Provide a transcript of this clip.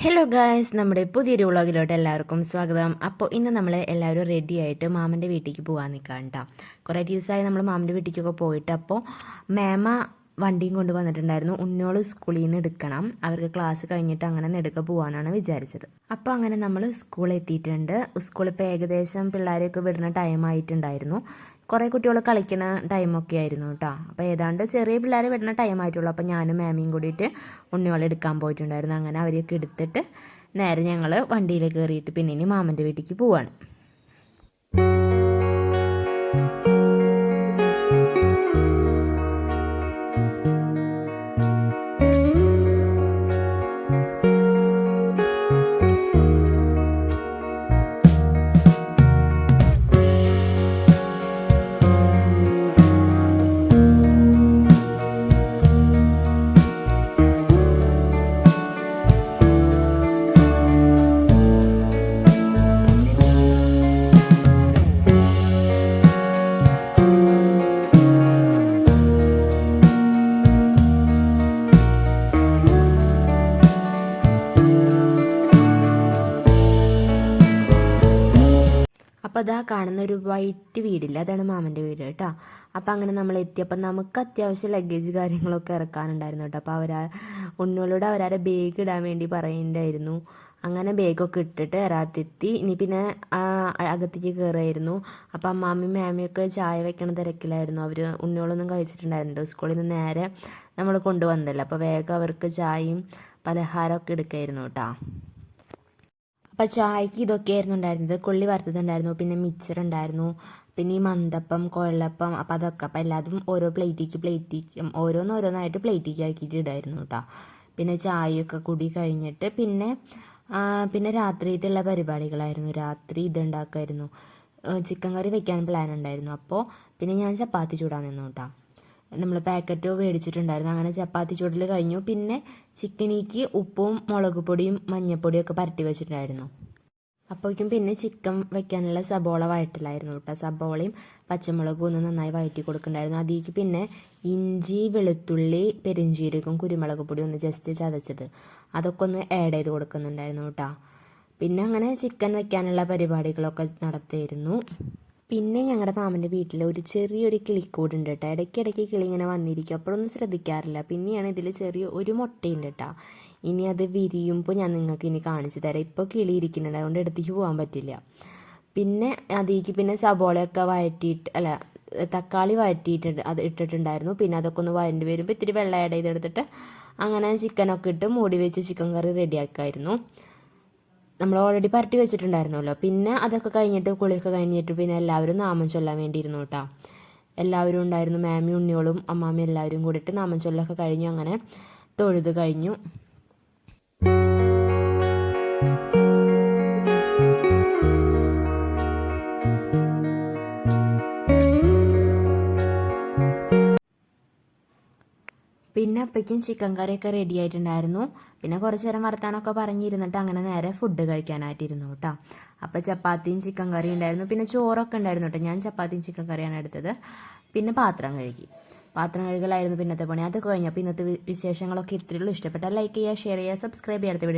Hello guys, നമ്മുടെ പുതിയൊരു വ്ളോഗിലോട്ട് എല്ലാവർക്കും സ്വാഗതം. അപ്പോൾ ഇന്ന് നമ്മൾ എല്ലാവരും റെഡി ആയിട്ട് മാമൻ്റെ വീട്ടിലേക്ക് പോകാൻ നിൽക്കാം കേട്ടോ. കുറേ ദിവസമായി നമ്മൾ മാമൻ്റെ വീട്ടിലേക്കൊക്കെ പോയിട്ട്, അപ്പോൾ മേമ വണ്ടിയും കൊണ്ട് വന്നിട്ടുണ്ടായിരുന്നു. ഉണ്ണിയോള് സ്കൂളിൽ നിന്ന് എടുക്കണം, അവർക്ക് ക്ലാസ് കഴിഞ്ഞിട്ട് അങ്ങനെ നെടുക്ക പോകാനാണ് വിചാരിച്ചത്. അപ്പോൾ അങ്ങനെ നമ്മൾ സ്കൂളിൽ എത്തിയിട്ടുണ്ട്. സ്കൂളിൽ ഇപ്പോൾ ഏകദേശം പിള്ളേരെയൊക്കെ വിടുന്ന ടൈം ആയിട്ടുണ്ടായിരുന്നു. കുറേ കുട്ടികൾ കളിക്കുന്ന ടൈമൊക്കെ ആയിരുന്നു കേട്ടോ. അപ്പോൾ ഏതാണ്ട് ചെറിയ പിള്ളേരെ വിടുന്ന ടൈം ആയിട്ടുള്ളൂ. അപ്പോൾ ഞാനും മാമിയും കൂടിയിട്ട് ഉണ്ണിയോളെ എടുക്കാൻ പോയിട്ടുണ്ടായിരുന്നു. അങ്ങനെ അവരെയൊക്കെ എടുത്തിട്ട് നേരെ ഞങ്ങൾ വണ്ടിയിൽ കയറിയിട്ട് പിന്നെ ഇനി മാമൻ്റെ വീട്ടിലേക്ക് പോവാണ്. അപ്പോൾ അതാ കാണുന്ന ഒരു വൈറ്റ് വീടില്ല, അതാണ് മാമൻ്റെ വീട് കേട്ടോ. അപ്പോൾ അങ്ങനെ നമ്മൾ എത്തിയപ്പോൾ നമുക്ക് അത്യാവശ്യം ലഗേജ് കാര്യങ്ങളൊക്കെ ഇറക്കാനുണ്ടായിരുന്നു കേട്ടോ. അപ്പോൾ ഉണ്ണികളോട് അവരാരെ ബാഗ് ഇടാൻ വേണ്ടി പറയുന്നുണ്ടായിരുന്നു. അങ്ങനെ ബാഗൊക്കെ ഇട്ടിട്ട് എറാത്തെത്തി. ഇനി പിന്നെ അകത്തേക്ക് കയറുമായിരുന്നു. അപ്പോൾ അമ്മാമ്മയും മാമിയൊക്കെ ചായ വെക്കണ തിരക്കിലായിരുന്നു. അവർ ഉണ്ണികളൊന്നും കഴിച്ചിട്ടുണ്ടായിരുന്നു. സ്കൂളിൽ നിന്ന് നേരെ നമ്മൾ കൊണ്ടുവന്നല്ലോ. അപ്പോൾ വേഗം അവർക്ക് ചായയും പലഹാരമൊക്കെ എടുക്കായിരുന്നു കേട്ടോ. അപ്പോൾ ചായക്ക് ഇതൊക്കെയായിരുന്നു ഉണ്ടായിരുന്നത്. കൊള്ളി വറുത്തതുണ്ടായിരുന്നു, പിന്നെ മിച്ചർ ഉണ്ടായിരുന്നു, പിന്നെ ഈ മന്തപ്പം, കൊഴലപ്പം, അപ്പം അതൊക്കെ. അപ്പോൾ എല്ലാതും ഓരോ പ്ലേറ്റിക്ക് ഓരോന്നായിട്ട് പ്ലേറ്റിക്ക് ആക്കിയിട്ട് ഇടായിരുന്നു കേട്ടോ. പിന്നെ ചായയൊക്കെ കൂടി കഴിഞ്ഞിട്ട് പിന്നെ രാത്രിയിലുള്ള പരിപാടികളായിരുന്നു. രാത്രി ഇതുണ്ടാക്കുമായിരുന്നു, ചിക്കൻ കറി വെക്കാൻ പ്ലാൻ ഉണ്ടായിരുന്നു. അപ്പോൾ പിന്നെ ഞാൻ ചപ്പാത്തി ചൂടാൻ നിന്നു കേട്ടോ. നമ്മൾ പാക്കറ്റ് മേടിച്ചിട്ടുണ്ടായിരുന്നു. അങ്ങനെ ചപ്പാത്തി ചൂടൽ കഴിഞ്ഞു. പിന്നെ ചിക്കനിക്ക് ഉപ്പും മുളക് പൊടിയും മഞ്ഞൾപ്പൊടിയും ഒക്കെ പരട്ടി വെച്ചിട്ടുണ്ടായിരുന്നു. അപ്പോഴേക്കും പിന്നെ ചിക്കൻ വെക്കാനുള്ള സബോള വഴറ്റിലായിരുന്നു കേട്ടോ. സബോളയും പച്ചമുളകും ഒന്ന് നന്നായി വഴറ്റി കൊടുക്കുന്നുണ്ടായിരുന്നു. അതിലേക്ക് പിന്നെ ഇഞ്ചി, വെളുത്തുള്ളി, പെരുംജീരകം, കുരുമുളക് പൊടി ഒന്ന് ജസ്റ്റ് ചതച്ചത് അതൊക്കെ ഒന്ന് ആഡ് ചെയ്ത് കൊടുക്കുന്നുണ്ടായിരുന്നു കേട്ടോ. പിന്നെ അങ്ങനെ ചിക്കൻ വെക്കാനുള്ള പരിപാടികളൊക്കെ നടത്തിയിരുന്നു. പിന്നെ ഞങ്ങളുടെ മാമൻ്റെ വീട്ടിൽ ഒരു ചെറിയൊരു കിളിക്കൂടുണ്ട് കേട്ടോ. ഇടയ്ക്കിടയ്ക്ക് കിളി ഇങ്ങനെ വന്നിരിക്കും, അപ്പോഴൊന്നും ശ്രദ്ധിക്കാറില്ല. പിന്നെയാണ് ഇതിൽ ചെറിയ ഒരു മുട്ടയുണ്ട് കേട്ടോ. ഇനി അത് വിരിയുമ്പോൾ ഞാൻ നിങ്ങൾക്ക് ഇനി കാണിച്ചു തരാം. ഇപ്പോൾ കിളി ഇരിക്കുന്നുണ്ട്, അതുകൊണ്ട് അടുത്തേക്ക് പോകാൻ പറ്റില്ല. പിന്നെ അതിലേക്ക് പിന്നെ സബോളയൊക്കെ തക്കാളി വഴറ്റിയിട്ട് അത് ഇട്ടിട്ടുണ്ടായിരുന്നു. പിന്നെ അതൊക്കെ ഒന്ന് വഴണ്ടി വരുമ്പോൾ ഇത്തിരി വെള്ളം ആഡ് ചെയ്തെടുത്തിട്ട് അങ്ങനെ ചിക്കനൊക്കെ ഇട്ട് മൂടി വെച്ച് ചിക്കൻ കറി റെഡിയാക്കായിരുന്നു. നമ്മൾ ഓൾറെഡി പരട്ടി വെച്ചിട്ടുണ്ടായിരുന്നല്ലോ. പിന്നെ അതൊക്കെ കഴിഞ്ഞിട്ട് കുളിയൊക്കെ കഴിഞ്ഞിട്ട് പിന്നെ എല്ലാവരും നാമം ചൊല്ലാൻ വേണ്ടിയിരുന്നു കേട്ടോ. എല്ലാവരും ഉണ്ടായിരുന്നു, മാമി, ഉണ്ണിയോളും അമ്മാമ്മയും എല്ലാവരും കൂടിയിട്ട് നാമം ചൊല്ലൊക്കെ കഴിഞ്ഞു. അങ്ങനെ തൊഴുത് കഴിഞ്ഞു. പിന്നെ അപ്പോഴേക്കും ചിക്കൻ കറിയൊക്കെ റെഡി ആയിട്ടുണ്ടായിരുന്നു. പിന്നെ കുറച്ച് നേരം വർത്താനമൊക്കെ പറഞ്ഞിരുന്നിട്ട് അങ്ങനെ നേരെ ഫുഡ് കഴിക്കാനായിട്ടിരുന്നു കേട്ടോ. അപ്പോൾ ചപ്പാത്തിയും ചിക്കൻ കറിയും ഉണ്ടായിരുന്നു, പിന്നെ ചോറൊക്കെ ഉണ്ടായിരുന്നു കേട്ടോ. ഞാൻ ചപ്പാത്തിയും ചിക്കൻ കറിയാണ് എടുത്തത്. പിന്നെ പാത്രം കഴുകലായിരുന്നു പിന്നത്തെ പണി. അത് കഴിഞ്ഞപ്പോൾ ഇന്നത്തെ വിശേഷങ്ങളൊക്കെ ഇത്രയുള്ളൂ. ഇഷ്ടപ്പെട്ടാൽ ലൈക്ക് ചെയ്യുക, ഷെയർ ചെയ്യുക, സബ്സ്ക്രൈബ് ചെയ്യാത്ത